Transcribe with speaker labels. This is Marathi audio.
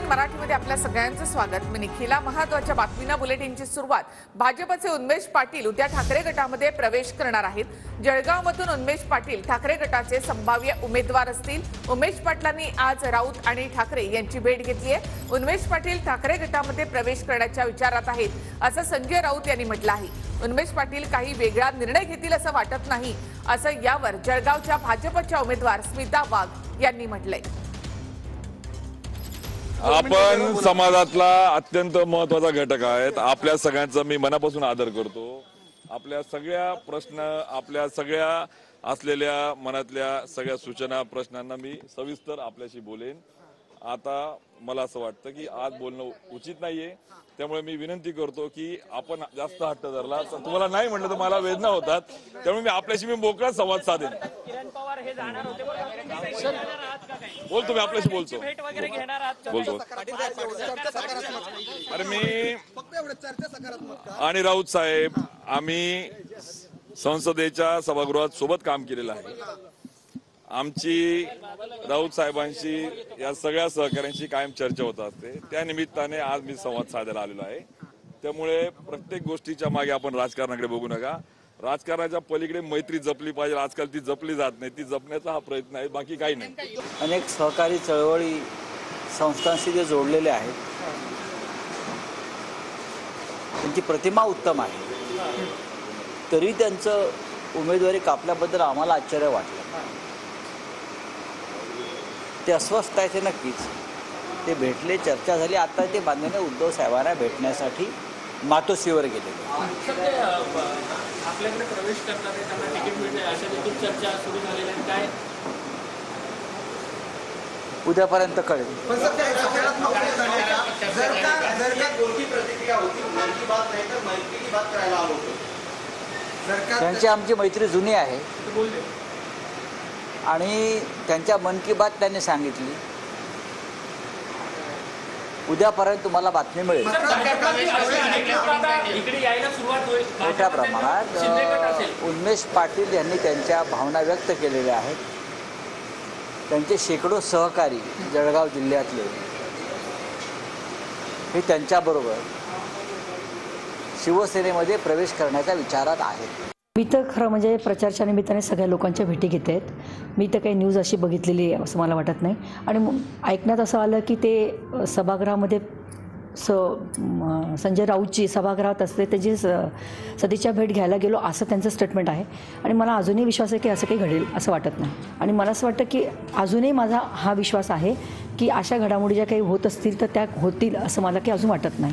Speaker 1: CNN मराठीमध्ये आपल्या सगळ्यांचं स्वागत। मी निखिला। महत्त्वाच्या बातमीना बुलेटिनची सुरुवात। भाजपचे उन्मेष पाटील उद्या ठाकरे गटामध्ये प्रवेश करणार आहेत। जळगावमधून उन्मेष पाटील ठाकरे गटाचे संभाव्य उमेदवार असतील। उमेश पाटलांनी आज राऊत आणि ठाकरे यांची भेट घेतली आहे। उन्मेष पाटील ठाकरे गटामध्ये प्रवेश करण्याच्या विचारात आहेत असं संजय राऊत यांनी म्हटलं आहे। उन्मेष पाटील काही वेगळा निर्णय घेतील असं वाटत नाही असं यावर जळगावच्या भाजपच्या उमेदवार स्मिता वाघ यांनी म्हटलंय।
Speaker 2: आपण समाजातला अत्यंत महत्त्वाचा घटक आहेत। आपल्या सगळ्यांचा मी मनापासून आदर करतो। आपल्या सगळ्या प्रश्न, आपल्या सगळ्या असलेल्या मनातल्या सगळ्या सूचना, प्रश्नांना मी सविस्तर आपल्याशी बोलेन। आता मला असं वाटतं की आज बोलणं उचित नाहीये, त्यामुळे मी विनंती करतो की आपण जास्त हट्ट धरला तर तुम्हाला नाही म्हटलं तर मला वेदना होतात, त्यामुळे मी आपल्याशी मोकळा संवाद साधेन। बोल, तुम्ही आपल्याशी बोलतो अरे मी आणि राऊत साहेब आम्ही संसदेच्या सभागृहात सोबत काम केलेलं आहे। आमची राऊत साहेबांशी या सगळ्या सहकाऱ्यांशी कायम चर्चा होत असते। त्या निमित्ताने आज मी संवाद साधायला आलेलो आहे। त्यामुळे प्रत्येक गोष्टीच्या मागे आपण राजकारणाकडे बघू नका। राजकारणाच्या पलीकडे मैत्री जपली पाहिजे। आजकाल ती जपली जात नाही, ती जपण्याचा हा प्रयत्न आहे, बाकी काही नाही।
Speaker 3: अनेक सहकारी चळवळी संस्थांशी जे जोडलेले आहेत त्यांची प्रतिमा उत्तम आहे, तरी त्यांचं उमेदवारी कापल्याबद्दल आम्हाला आश्चर्य वाटलं। ते अस्वस्थ आहे ते नक्कीच। ते भेटले, चर्चा झाली, आता ते माननीय उद्धव साहेबांना भेटण्यासाठी मातोश्रीवर गेले।
Speaker 4: आपल्याकडे प्रवेश करणार आहे, त्यांना तिकीट मिळते अशा देखील चर्चा सुरू झालेल्या आहेत। काय
Speaker 3: उद्यापर्यंत कळेल। त्यांची आमची मैत्री जुनी आहे आणि त्यांच्या मन की बात त्यांनी सांगितली। उद्यापर्यंत तुम्हाला बातमी मिळेल। मोठ्या प्रमाणात उन्मेष पाटील यांनी त्यांच्या भावना व्यक्त केलेल्या आहेत। त्यांचे शेकडो सहकारी जळगाव जिल्ह्यातले हे त्यांच्याबरोबर शिवसेनेमध्ये प्रवेश करण्याच्या विचारात आहेत।
Speaker 5: मी तर खरं म्हणजे प्रचाराच्या निमित्ताने सगळ्या लोकांच्या भेटी घेते आहेत। मी तर काही न्यूज अशी बघितलेली आहे असं मला वाटत नाही। आणि ऐकण्यात असं आलं की ते सभागृहामध्ये संजय राऊतची सभागृहात असते त्याची सदिच्छा भेट घ्यायला गेलो असं त्यांचं स्टेटमेंट आहे। आणि मला अजूनही विश्वास आहे की असं काही घडेल असं वाटत नाही। आणि मला असं वाटतं की अजूनही माझा हा विश्वास आहे की अशा घडामोडी ज्या काही होत असतील तर त्या होतील असं मला की अजून वाटत नाही।